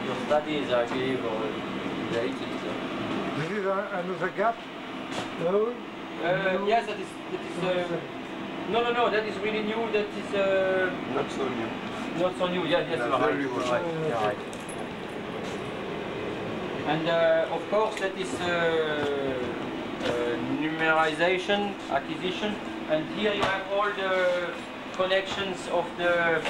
your studies, I believe, or related. This is another gap? No? Yes, that is no, that is really new, that is Not so new. not so new, yes, you are very right. good. You're right. And of course that is numerization, acquisition, and here you have all the connections of the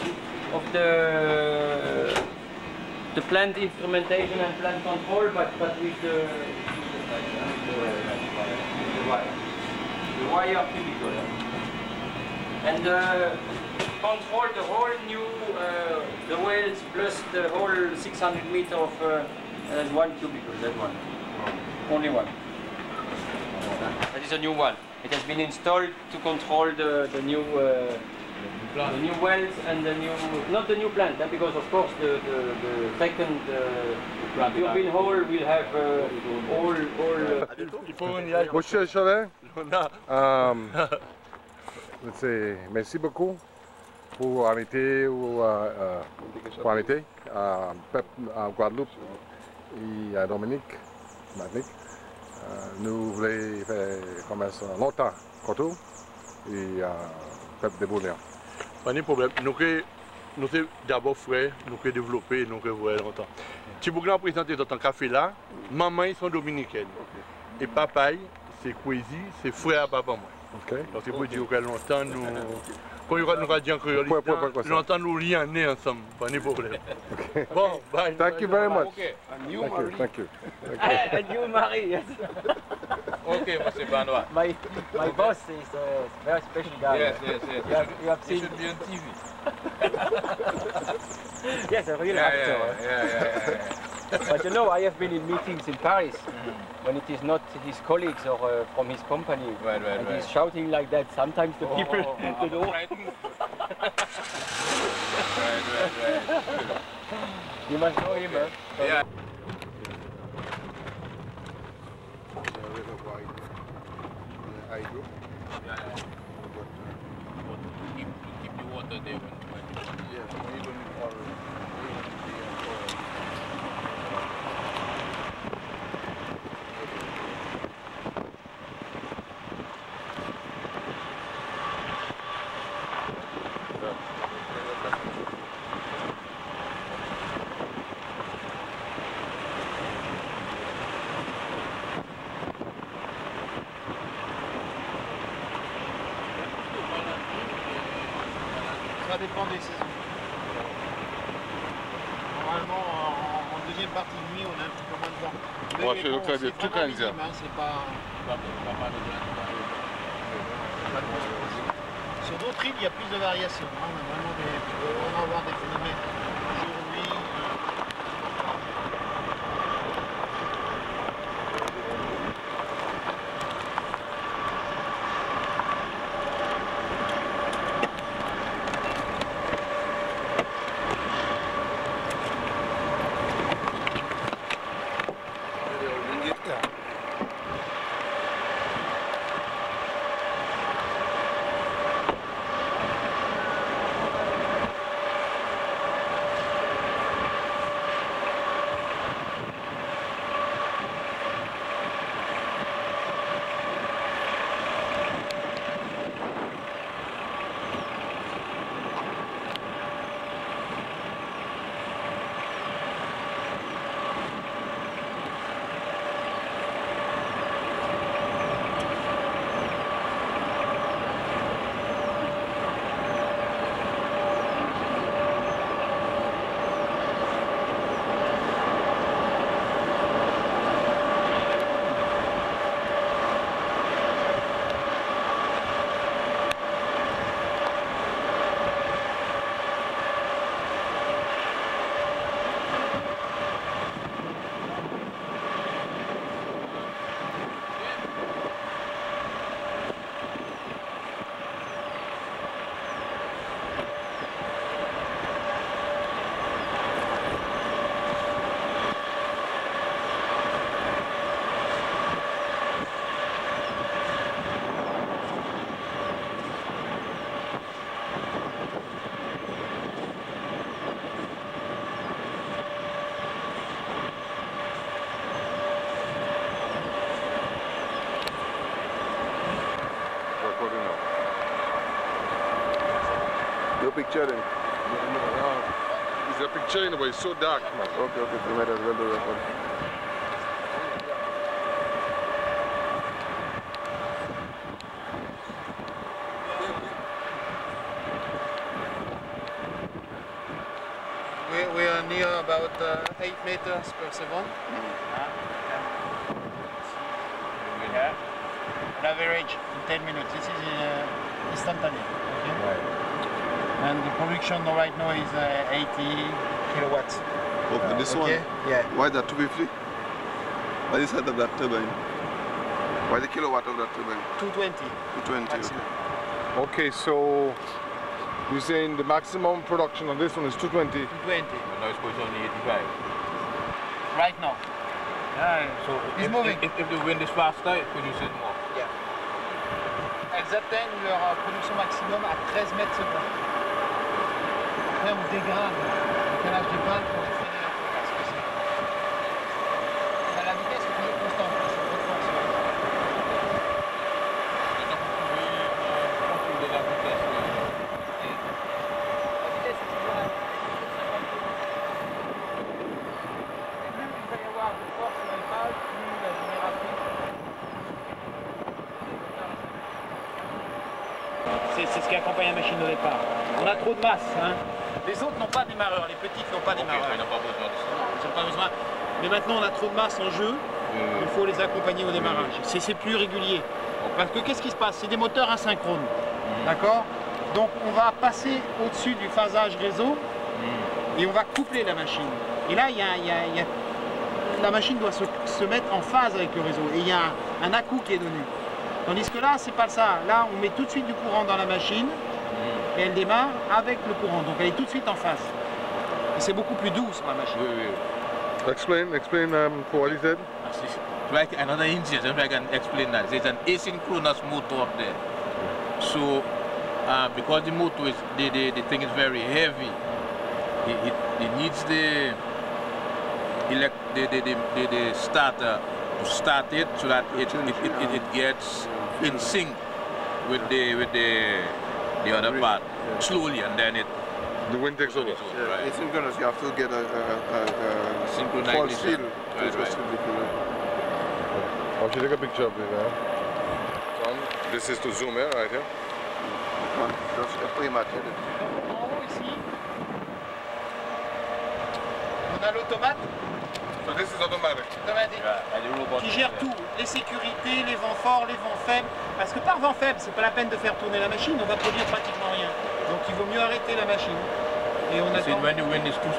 plant instrumentation and plant control, but with the wire cubicle. And control the whole new the wells plus the whole 600 meter of one cubicle, that one. Only one. That is a new one. It has been installed to control the new wells and the new, not the new plant, because of course the second turbine hole will have all. Monsieur Chauvin, merci beaucoup pour inviter à Guadeloupe et à Dominique. Nous voulons faire commerce longtemps, Coteau et peuple de Bournéa. Pas de problème. Nous sommes d'abord frères, nous sommes développés, nous sommes voir longtemps. Si vous voulez présenter dans ton café là, maman ils sont dominicaines. Et papa, c'est Kwesi, c'est frère à papa moi. Okay. Donc c'est pour dire que longtemps nous. Quand nous allons dire que longtemps nous lions ensemble, pas de problème. Okay. Bon, bye. Thank you very much. Okay. And you, Thank you, Marie. thank you. And you, Marie, yes. Okay, Mr. Benoit. My boss is a very special guy. Yes. You have He seen. should be on TV. Yes, a real actor. Yeah. But you know, I have been in meetings in Paris when it is not his colleagues or from his company. Right. And he's shouting like that. Sometimes the people don't know. Right. You must know him, huh? Yeah. Keep the water there Ça dépend des saisons. Normalement, en deuxième partie de nuit, on a un petit peu moins de vent. Mais Ouais, c'est bon, le cas de c'est tout vraiment Canadien. minime, hein, c'est pas mal de Sur d'autres îles, il y a plus de variations. On a vraiment on va avoir des phénomènes jour-nuit. No picture then? It's a picture in a way, it's so dark, man. Okay, okay, so we might as well do record. We are near about 8 meters per second. Yeah. On average in 10 minutes. This is instantaneous. Okay? Right. And the production right now is 80 kilowatts. Okay, this one? Yeah. Why that 250? Why is that of that turbine? Why the kilowatt of that turbine? 220. 220, maximum. Okay, so you're saying the maximum production on this one is 220? 220. Now it's going only 85. Right now. So It's moving. If the wind is faster, it produces more. Yeah. Elles atteignent leur production maximum à 13 mètres secondes. Après, on dégrade le calage des pales pour les freiner un peu parce que la vitesse est toujours constante. C'est trop fort. Donc vous pouvez contrôler la vitesse. La vitesse est toujours à 50 km. Et plus il va y avoir de force sur les pales, plus la génératrice. C'est ce qui accompagne la machine au départ. On a trop de masse. Hein. Les autres n'ont pas de démarreur, les petites n'ont pas de démarreur. Il n'a pas besoin de ça. Ils n'ont pas besoin. Mais maintenant on a trop de masse en jeu, il faut les accompagner au démarrage. C'est plus régulier. Parce que qu'est-ce qui se passe? C'est des moteurs asynchrones. D'accord? Donc on va passer au-dessus du phasage réseau et on va coupler la machine. Et là, la machine doit se mettre en phase avec le réseau. Et il y a un à-coup qui est donné. Tandis que là, c'est pas ça. Là, on met tout de suite du courant dans la machine et elle démarre avec le courant. Donc elle est tout de suite en phase. Et c'est beaucoup plus doux sur la machine. Oui. Explain what he said. Like another engine, if I can explain that. There's an asynchronous motor up there. So, because the motor is, the thing is very heavy, it needs the starter to start it so that it gets in sync with the other part slowly, and then The wind takes over. Yeah, asynchronous, you have to get a false synchronization. field. Right. I should take a picture of it. This is to zoom in right here. Just prématuré. En haut ici, on a l'automate So this is automatic. automatique And the robot qui gère tout, les sécurités, les vents forts, les vents faibles. Parce que par vent faible, c'est pas la peine de faire tourner la machine, on va produire pratiquement rien. Donc il vaut mieux arrêter la machine. Et on See, attend. when the wind is too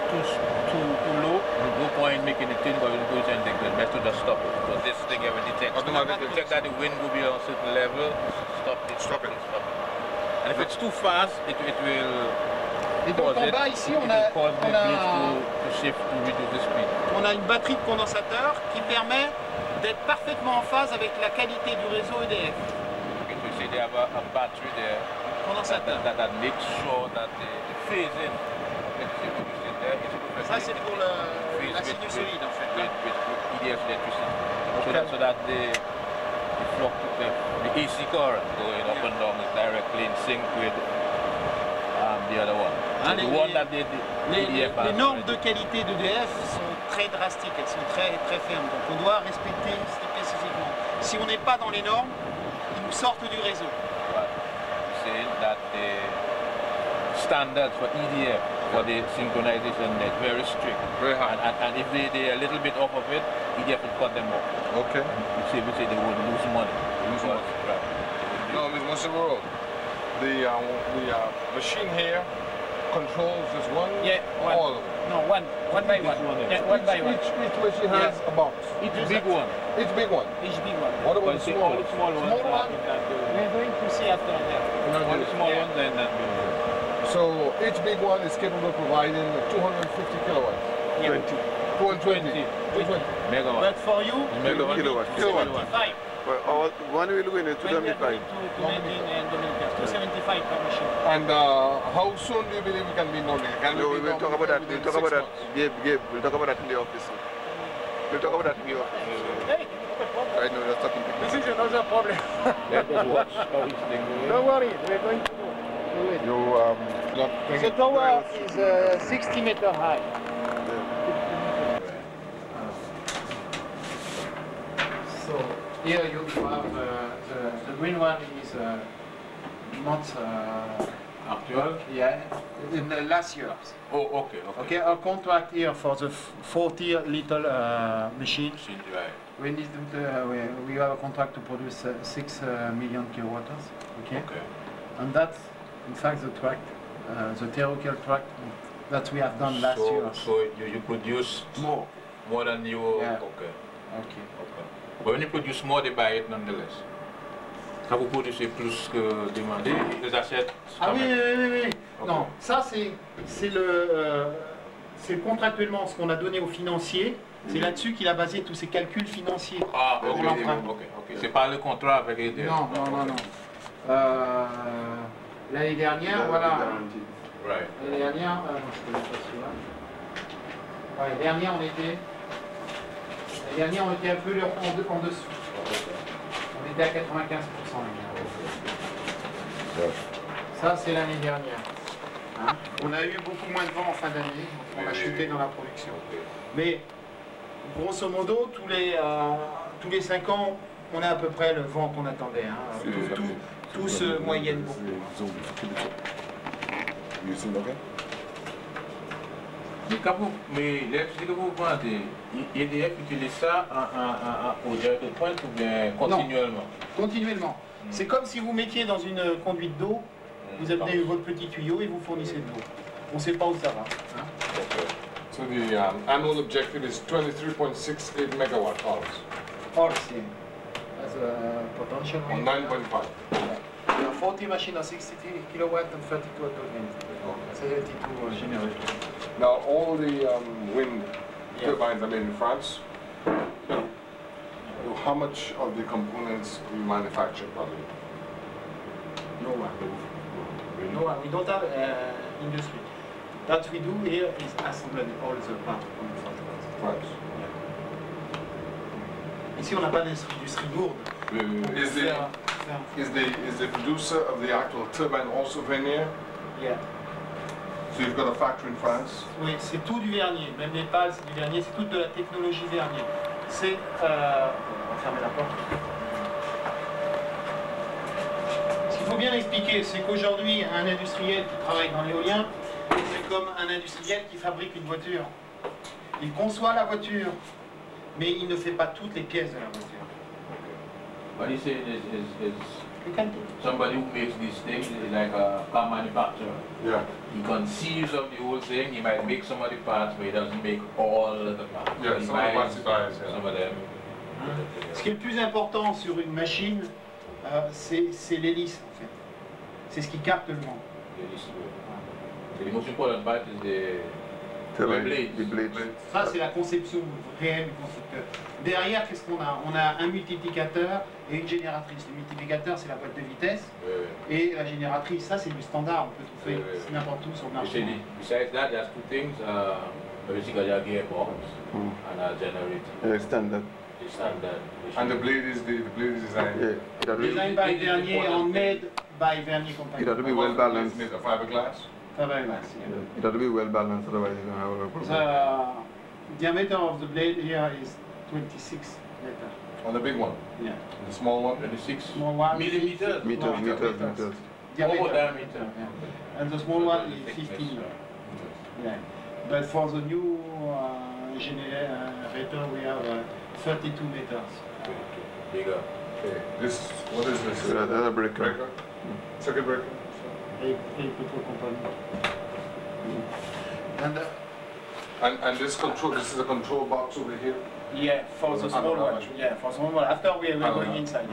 low, there's no point making the thing go into anything. It's best to just stop it. Because this thing here, when it detects that the wind will be on a certain level, stop it. And if it's too fast, it will Et donc cause en it, bas ici, it on will a, cause the on a, blades to shift to reduce the speed. on a une batterie de condensateur qui permet d'être parfaitement en phase avec la qualité du réseau EDF. Okay, so you see they have a battery there Condensateur. that makes sure that the phasing of electricity produced there is perfectly Ça c'est pour la phased sinusoïde en fait. with EDF electricity. So that the AC current going up and down is directly in sync with the other one. So the one that the EDF has Les normes de already. qualité d'EDF sont très drastiques, elles sont très fermes. Donc on doit respecter spécifiquement. Si on n'est pas dans les normes, ils nous sortent du réseau. Saying that the standards for EDF for the synchronization is very strict. Very high. And if they're a little bit off of it, EDF will cut them off. Okay. We say they would lose money. Lose money. Right. No, Mr. World. The machine here controls this one. Yeah, one. All of it. No, one by one. Yeah, one by one. Each machine has a box. It's a big one. Each big one. Each big one. What about the But small all one? the small ones. Small one? We're going to see after that. All the small Yeah. ones and that big one. So each big one is capable of providing 250 kilowatts. Yeah. 220. 220. Megawatt. But for you, Megawatt. Kilowatt. 75. Well, when will go into When we are 2005? going to maintain and Dominica, 275 per machine. And how soon do you believe we can be known? Can No, we be will known talk about that. within We'll talk 6 about that. months? Gabe, we'll talk about that in the office. We'll talk about that in the office. Hey, no problem. Right now, just talking to This is another problem. Let us watch how this thing goes. Don't worry, we're going to do. The tower is 60 meters high. So here you have the green one is not Actual? yeah in the last years. Oh, okay. Okay, our contract here for the 40 little machines. Right. We need we have a contract to produce 6 million kilowatts. Okay. And that's in fact the track, the theoretical track that we have done last year. So you produce more than you. Yeah. Okay. Okay. But when you produce more, they buy it nonetheless. Quand vous producez plus que demandé, les achètent. Ah oui. Okay. Non, ça c'est contractuellement ce qu'on a donné aux financiers. C'est là-dessus qu'il a basé tous ses calculs financiers. Ah, pour l'emprunt. ok. C'est pas le contrat avec EDF. Non. L'année dernière, voilà. Right. L'année dernière, non, je connais pas celui-là. Ouais, l'année dernière, on était un peu en dessous. On était à 95% l'année. Ça, c'est l'année dernière. Hein? On a eu beaucoup moins de vent en fin d'année, on a chuté dans la production. Mais grosso modo, tous les 5 ans, on a à peu près le vent qu'on attendait. Hein? Tous moyenne beaucoup. Mais l'électricité que vous vendez, EDF utilise ça au direct de pointe ou bien continuellement? Non, continuellement. C'est comme si vous mettiez dans une conduite d'eau, vous avez votre petit tuyau et vous fournissez de l'eau. On ne sait pas où ça va. Hein? So the annual objective is 23.68 megawatt hours. Hours, yeah. As a potential. On 9.5. There are 40 machines of 60 kilowatt and 32 turbines. 32 generators. Now all the wind turbines are made in France. How much of the components do you manufacture probably? No one. No one. We don't have industry. That we do here is assembling all the parts from the factories. Right. Ici, on n'a pas d'industrie lourde. Is the producer of the actual turbine also Vernier? Yeah. So you've got a factory in France? Oui, c'est tout du vernier. Même les pales, c'est du vernier. C'est toute de la technologie vernier. C'est... on va fermer la porte. Ce qu'il faut bien expliquer, c'est qu'aujourd'hui, un industriel qui travaille dans l'éolien, c'est comme un industriel qui fabrique une voiture. Il conçoit la voiture, mais il ne fait pas toutes les pièces de la voiture. What you say is somebody who makes these things is like a car manufacturer. Yeah. He conceives of the whole thing, he might make some of the parts, but he doesn't make all of the parts. Yeah, he some of the parts he buys, yeah. Some of them. Ce qui est le plus important sur une machine, c'est l'hélice en fait. C'est ce qui capte le vent. The most important part is the blades. Ça, c'est la conception réelle du constructeur. Derrière, qu'est-ce qu'on a? On a un multiplicateur et une génératrice. Le multiplicateur, c'est la boîte de vitesse. Et la génératrice, ça, c'est du standard. On peut trouver n'importe où sur le marché. Besides that, there's two things. Basically, a gearbox and a generator. Standard. Standard. And the blade is designed? Yeah. Designed by Vernier and made by Vernier Company. It has to be well balanced. Made of fiberglass? Fiberglass, yeah. It has to be well balanced, otherwise you don't have a problem. The diameter of the blade here is 26 meters. On the big one? Yeah. The small one? 26 Small one. millimeters? Meters. Diameter. Diameter. Yeah. And the small one is 15. Yeah. But for the new generator, we have 32 meters. Bigger. Okay. What is this? That's a breaker. Circuit breaker? And this is a control box over here? Yeah, for the small one. Yeah, for the small one. After we are going inside.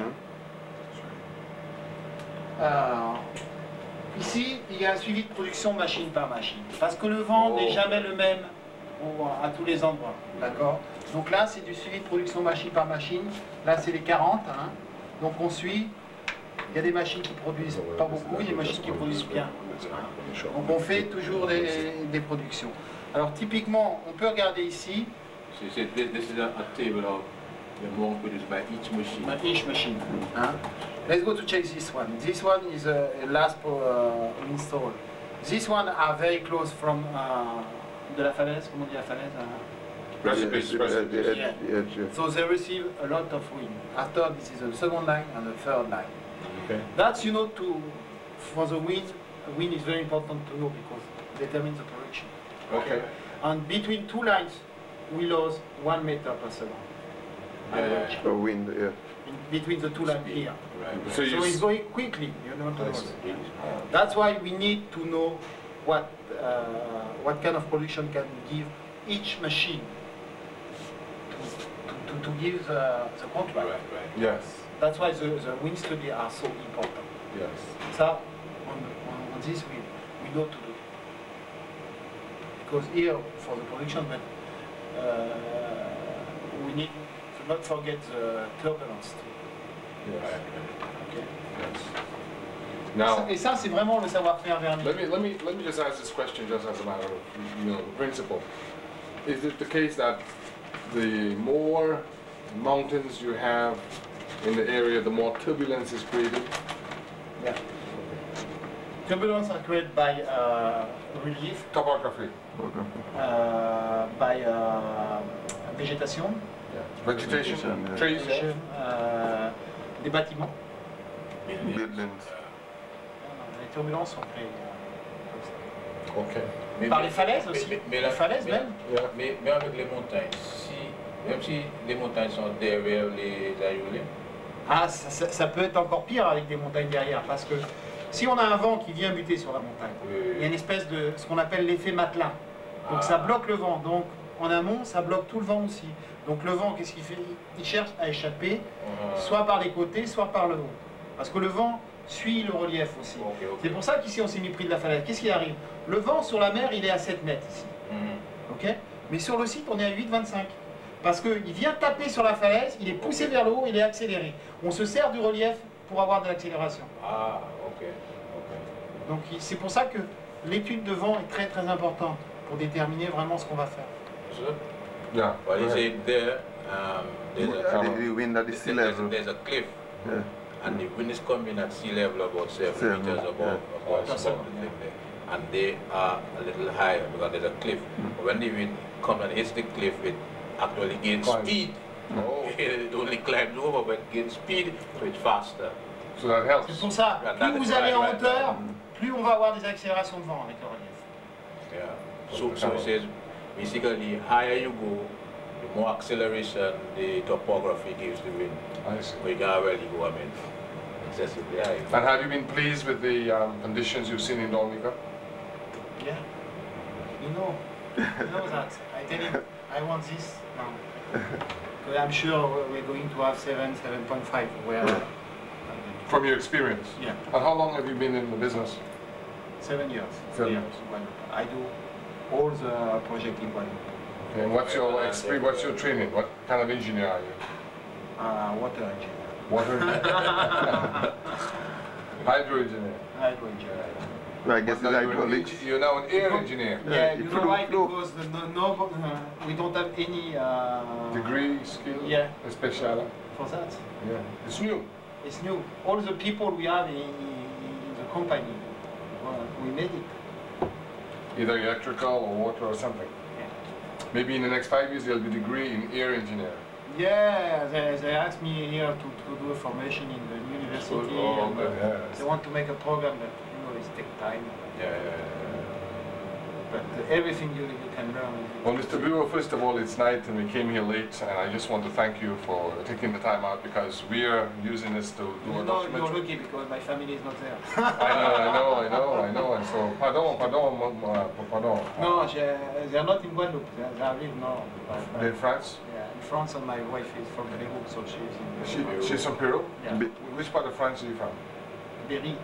Ici, il y a un suivi de production machine par machine. Parce que le vent n'est jamais le même à tous les endroits. D'accord? Donc là, c'est du suivi de production machine par machine. Là, c'est les 40. Hein. Donc on suit. Il y a des machines qui produisent pas beaucoup, il y a des machines qui produisent bien. Donc on fait toujours des productions. Alors typiquement, on peut regarder ici. So this is a table of The amount produced by each machine. By each machine. Hein? Let's go to check this one. This one is a last install. This one are very close from de la falaise. Comment on dit la falaise? Yeah. So they receive a lot of wind. After this is the second line and the third line. Okay. That's for the wind is very important to know because it determines the production. Okay. And between two lines, we lose 1 meter per second. For wind, yeah. Between the two lines here. Right. So So it's going quickly, you know. That's why we need to know what kind of production can give each machine to give the contract. Right. Yes. That's why the wind studies are so important. Yes. So on this we know to do. Because here for the production, but we need to not forget the turbulence. Yes. Okay. Now, Et ça, c'est vraiment le savoir-faire vernis. let me just ask this question just as a matter of principle. Is it the case that the more mountains you have in the area, the more turbulence is created? Yeah. Turbulence are created by relief, Topography. by végétation, Vegetation, trees. des bâtiments. Buildings. Les turbulences sont créées comme ça. Okay. Par les falaises aussi. Les falaises même. Mais avec les montagnes, même si les montagnes sont derrière les aéoliennes. Ah, ça peut être encore pire avec des montagnes derrière, parce que si on a un vent qui vient buter sur la montagne, il y a une espèce de ce qu'on appelle l'effet matelas. Donc ça bloque le vent. Donc en amont, ça bloque tout le vent aussi. Donc le vent, qu'est-ce qu'il fait? Il cherche à échapper, soit par les côtés, soit par le haut. Parce que le vent suit le relief aussi. C'est pour ça qu'ici on s'est mis près de la falaise. Qu'est-ce qui arrive? Le vent sur la mer, il est à 7 mètres ici. Ok? Mais sur le site, on est à 8,25. Parce qu'il vient taper sur la falaise, il est poussé vers le haut, il est accéléré. On se sert du relief pour avoir de l'accélération. Ah, ok. Donc c'est pour ça que l'étude de vent est très très importante pour déterminer vraiment ce qu'on va faire. Yeah. Well, you say there, The wind at the sea level. there's a cliff, Yeah. and the wind is coming at sea level about 7 meters above the thing there. And they are a little higher because there's a cliff. When the wind comes and hits the cliff, it actually gains speed. It only climbs over, but it gains speed, so it's faster. So that helps. C'est pour ça, plus vous allez en hauteur, plus on va avoir des accélérations de vent avec le relief. Yeah. So it says, basically, higher you go, the more acceleration the topography gives the wind. I see. So you can't really go, I mean, excessively high. And have you been pleased with the conditions you've seen in Dominica? Yeah. You know that. I tell him, I want this now. But I'm sure we're going to have 7.5 where... From your experience? Yeah. And how long have you been in the business? 7 years. 7 years. I do all the project in Guadeloupe. Okay, and what's your experience? What's your training? What kind of engineer are you? Water engineer. Water engineer? Hydro engineer? Hydro engineer. Well, I guess it's hydraulics. You're now an air engineer? Yeah, you know why? Because we don't have any... Degree, skill? Yeah. Special? For that. Yeah. It's new. It's new. All the people we have in the company, we made it. Either electrical or water or something. Yeah. Maybe in the next 5 years there'll be a degree in air engineering. Yeah, they asked me here to do a formation in the university. They want to make a program that, it takes time. Yeah. But everything you can learn. Well, Mr. Bureau, first of all, it's night and we came here late, and I just want to thank you for taking the time out because we are using this to do a documentary. You're lucky because my family is not there. I know, and so, pardon. No, they're not in Guadeloupe, they are in North. They're in France? Yeah, in France, and my wife is from Peru, so she's in She's from Peru? Yeah. Which part of France are you from? Berry,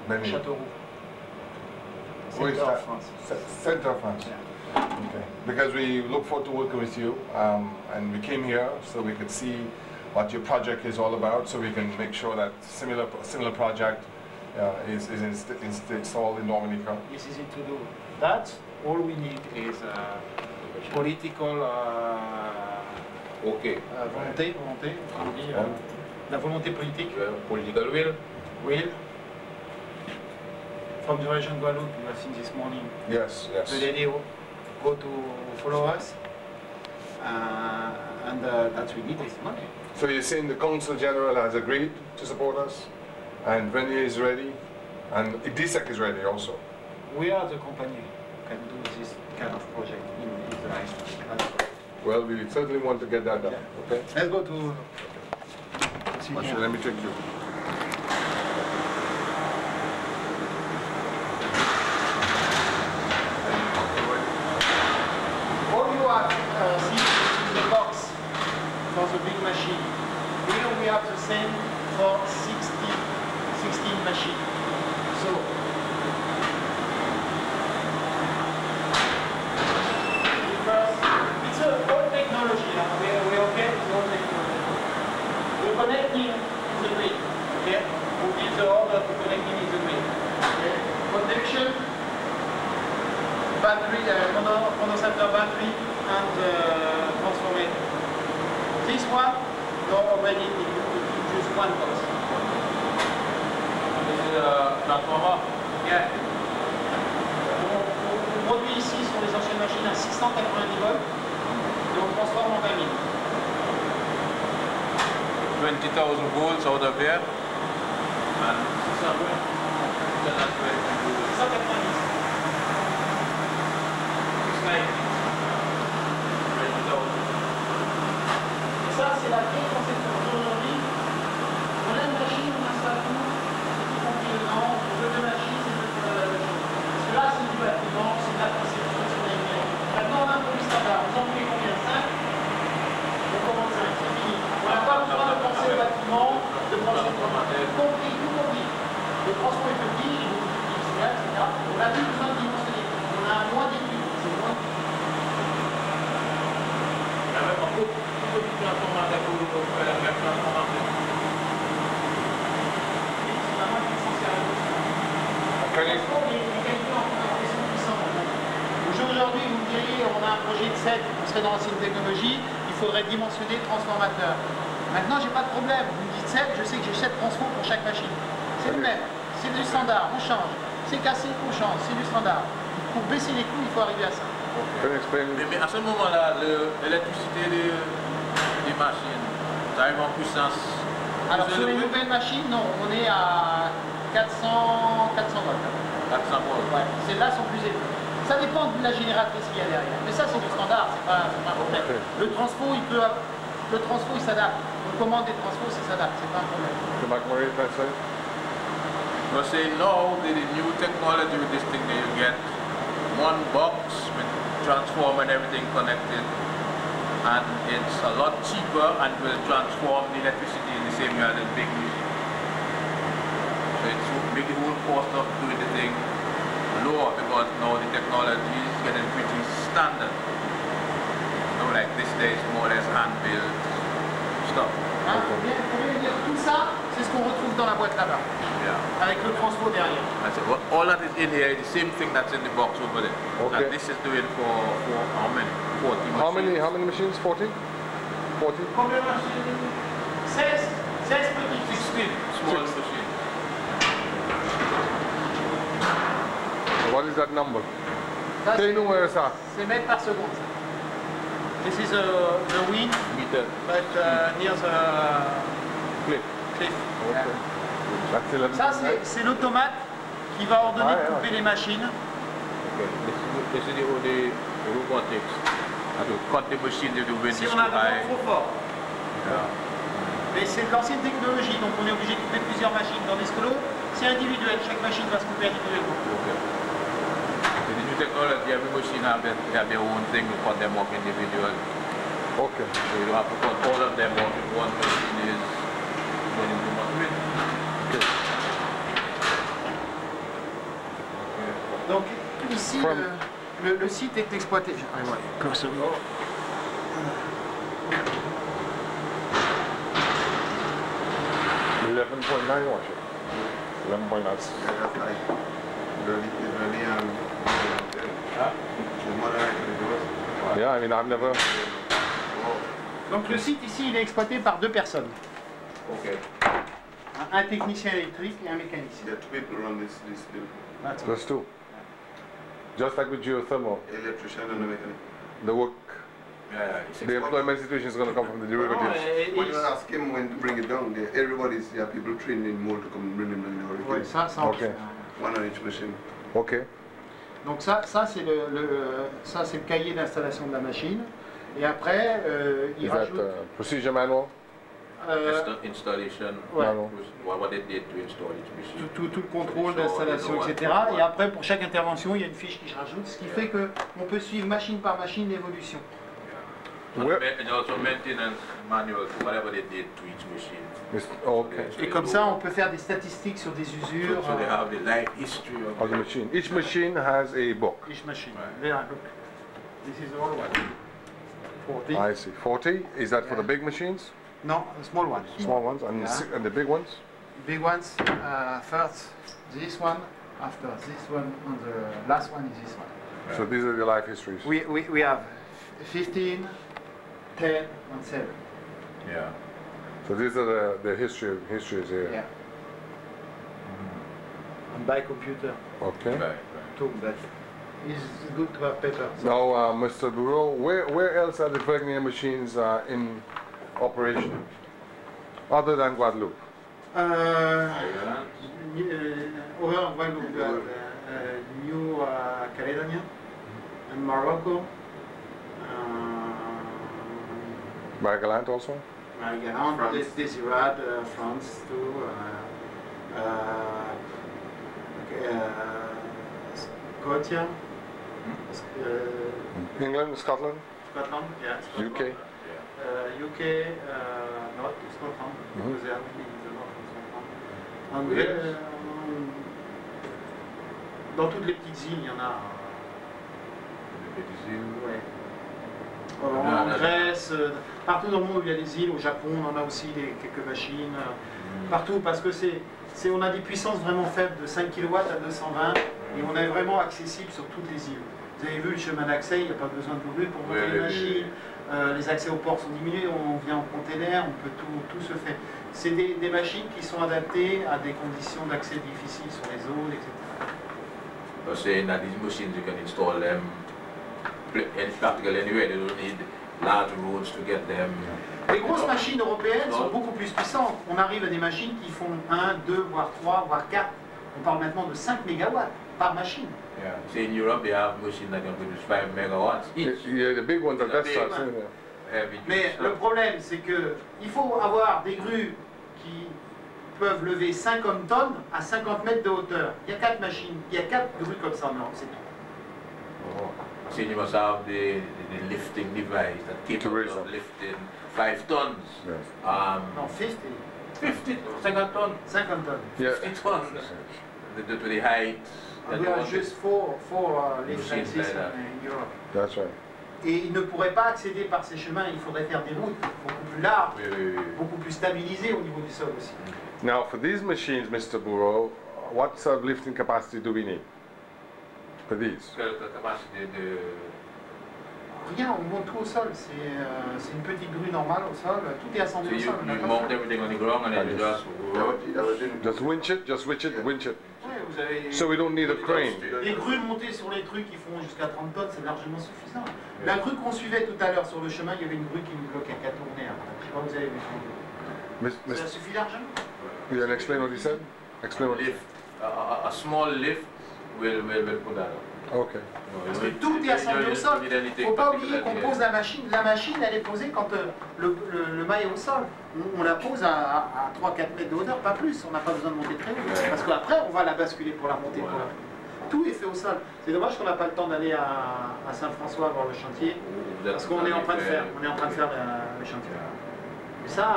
Berry. Châteauroux. Where is Center that? of France. Center of France. Yeah. Okay. Because we look forward to working with you, and we came here so we could see what your project is all about, so we can make sure that similar project is installed in Dominica. This is it to do. That all we need is political OK. Volonté, on dit, la volonté politique. Political will. Will. From the region Guadeloupe, you have seen this morning. Yes, yes. The lady go to follow us, and that we need is money. So you're saying the Council General has agreed to support us, and Venier is ready, and IDISEC is ready also. We are the company who can do this kind of project in Israel. Well, we certainly want to get that done. Okay. Let's go to. Let me take you. All you have see in the box for the big machine. Here we have the same for 16 machines. So it's a old technology. We're okay with old technology. We're connecting in the grid. Okay? We give the order to connecting in the grid. Okay? Protection, battery, condensator battery, and transformer. This one, you're already just one box. This is a transformer. Yeah. On produit ici sur les anciennes machines à 690 volts et on transforme en 20 000. 20,000 volts out of there. And 690. Et ça, c'est la clé conception. Aujourd'hui, on a une machine, on installe tout, y compris le grand, le jeu de machine, c'est la même chose. Parce que là, c'est du bâtiment, c'est de la conception, c'est de l'ingénierie. Maintenant, on a un produit standard. Vous en voulez combien? 5? On commande 5, c'est fini. On n'a pas besoin de penser au bâtiment, de penser au compris, tout compris. Le transport est petit, etc. On n'a plus besoin de dimensionner. On a moins d'études. C'est moins. Aujourd'hui, vous me diriez, on a un projet de 7, on serait dans l'ancienne technologie, il faudrait dimensionner le transformateur. Maintenant, j'ai pas de problème. Vous me dites 7, je sais que j'ai 7 transfos pour chaque machine. C'est le même, c'est du standard, on change. C'est cassé, on change, c'est du standard. Pour baisser les coûts, il faut arriver à ça. Mais à ce moment-là, l'électricité des machines, ça arrive en puissance. Alors sur les nouvelles machines, non, on est à 400 volts. 400 volts. Ouais, celles-là sont plus élevées. Ça dépend de la génératrice qu'il y a derrière. Mais ça, c'est du standard, c'est pas un problème. Le transfo, il s'adapte. On commande des transfos, ça s'adapte, c'est pas un problème. You're saying now with the new technology with this thing that you get one box with transformer and everything connected, and it's a lot cheaper and will transform the electricity in the same way as a big machine. So it's make the whole cost of doing the thing lower because now the technology is getting pretty standard. So like this day is more or less hand-built stuff. Hein, faut bien dire, tout ça, c'est ce qu'on retrouve dans la boîte là-bas. Yeah. Avec le transfo derrière. I said, well, all that is in here is the same thing that's in the box over there. Okay. And this is doing for how many? 40 machines. How many machines? 40? 40? Combien de machines? 16 petites. 16 small machines. What is that number? Ça, Tell me where it's at. c'est mètres par seconde. This is the wind, Meter. but near the Click. cliff. Okay. That's 11. Ça, c'est l'automate qui va ordonner de couper les machines. Okay. This is the robotics. And to cut the machine if the wind Si is on too a des high. vents trop forts. Yeah. Mais c'est de l'ancienne technologie, donc on est obligé de couper plusieurs machines. Tandis que l'autre, c'est individuel, chaque machine va se couper individuellement. Okay. The new technology, every machine have their own thing to cut them up individually. Okay. So you don't have to cut all of them up if one machine is getting too much wind. Okay. Donc ici, le site est exploité. Ah, ouais. Comme ça. 11.9 watch it. 11.9. Yeah, I mean, I've never. Donc le site ici, il est exploité par 2 personnes. Okay. Un technicien électrique et un mécanicien. Yeah, 2 people run this building. That's all. Just two. Just like with geothermal, Electrician and a mechanic. the work, Yeah, the employment situation is going to come from the derivatives. When you ask him when to bring it down, everybody's people trained in more to come and bring them down. Ouais, ça on Ok. One on each machine. Okay. Donc ça c'est le cahier d'installation de la machine. Et après, il Is that rajoute... procedure manual? Installation. Ouais. Manual. What they did to install each machine. tout le contrôle d'installation, etc. Et après, pour chaque intervention, il y a une fiche qui se rajoute, ce qui fait qu'on peut suivre machine par machine l'évolution. Where- And also maintenance manual to whatever they did to each machine. Okay. Et comme ça, on peut faire des statistiques sur des usures. So they have the life history of Of the machine. Each machine has a book. Each machine. Right. There, look. This is all one. 40. I see. 40. Is that for the big machines? No, small one. Small ones? And, Yeah. and the big ones? Big ones, first this one, after this one, and the last one is this one. So these are the life histories. We have 15, 10, and 7. Yeah. So these are the histories here. Yeah. And by computer Okay. Right, right. too, but it's good to have paper. Now, Mr. Bureau, where else are the Wagner machines in operation, other than Guadeloupe? Ireland. Over Guadeloupe, we have New Caledonia and Morocco. Margaland also? Marigaland, Desirade, France too. Scotia, England, Scotland, Scotland, yeah. Scotland. UK. UK, not Scotland, because they are really in the north of Scotland. And Wales. dans toutes les petites îles, il y en a. Ouais. En Grèce, partout dans le monde où il y a des îles, au Japon, on en a aussi quelques machines. Partout, parce que on a des puissances vraiment faibles de 5 kW à 220 et on est vraiment accessible sur toutes les îles. Vous avez vu le chemin d'accès, il n'y a pas besoin de grue pour monter les machines. Les accès aux ports sont diminués, on vient en container, on peut tout se faire. C'est des machines qui sont adaptées à des conditions d'accès difficiles sur les zones, etc. You're saying that these machines you can install them in practical anywhere. They don't need large roads to get them. Les grosses machines européennes sont beaucoup plus puissantes. On arrive à des machines qui font 1, 2, voire 3, voire 4. On parle maintenant de 5 MW par machine. Yeah. See, in Europe they have machines that can produce 5 megawatts each. Yeah, the big ones are The that big size. one. Isn't it? Heavy Mais duty le stuff. problème, c'est que il faut avoir des grues qui peuvent lever 50 tonnes à 50 mètres de hauteur. Il y a 4 machines, il y a 4 grues comme ça en Europe, c'est tout. So you must have the lifting device that capable raise of up. lifting 5 tons. Yes. Non, 50, 50, 50 tons. 50 tonnes. Yeah. 50 tons. To the height. that We you are want just it. four lifts like Machines this like that. in Europe. That's right. Et ils ne pourraient pas accéder par ces chemins, il faudrait faire des routes beaucoup plus larges, Oui, oui, oui. beaucoup plus stabilisées au niveau du sol aussi. Now, for these machines, Mr. Bureau, what sort of lifting capacity do we need for these? Quelle capacité de... Rien, on monte tout au sol, c'est une petite grue normale au sol, tout est assemblé So au you, sol. on n'a you pas mount fait. everything on the ground and then you just Just winch it, winch it. Ouais, vous avez So we don't need a crane. des grues montées sur les trucs qui font jusqu'à 30 tonnes, c'est largement suffisant. La grue qu'on suivait tout à l'heure sur le chemin, il y avait une grue qui nous bloquait, qui a tourné après. Je sais pas, vous avez vu. Ça suffit largement. You can explain what he said? Explain what he lift. A small lift will put that up. Okay. Parce que tout est assemblé au sol. Il ne faut pas oublier qu'on pose la machine. La machine, elle est posée quand le mât est au sol. On la pose à 3-4 mètres de hauteur, pas plus. On n'a pas besoin de monter très haut. Parce qu'après, on va la basculer pour la monter. Voilà. Tout est fait au sol. C'est dommage qu'on n'a pas le temps d'aller à Saint-François voir le chantier. Parce qu'on est en train de faire. On est en train de faire le chantier. Mais ça,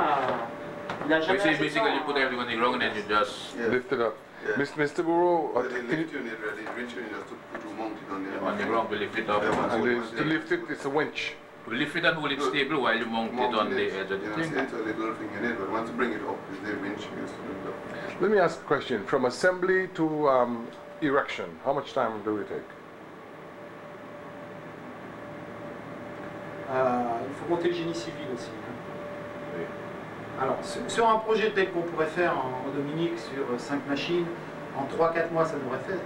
il n'a jamais assez de Basically, you put temps. everything on the ground and then you just Lift it up. Yeah. Mr. Bureau, The lift unit, the winch unit just to mount it on the on the ground, we lift it up. to lift it, it's a winch. We lift it and hold it stable while you mount it on the edge of the Yeah, thing. so it's a little thing in it, but once you bring it up, is the winch you used to bring it up. Let me ask a question. From assembly to erection, how much time do we take? Il faut compter le génie civil aussi. Hein. Oui. Alors, sur un projet tel qu'on pourrait faire en Dominique, sur 5 machines, en 3-4 mois, ça devrait faire.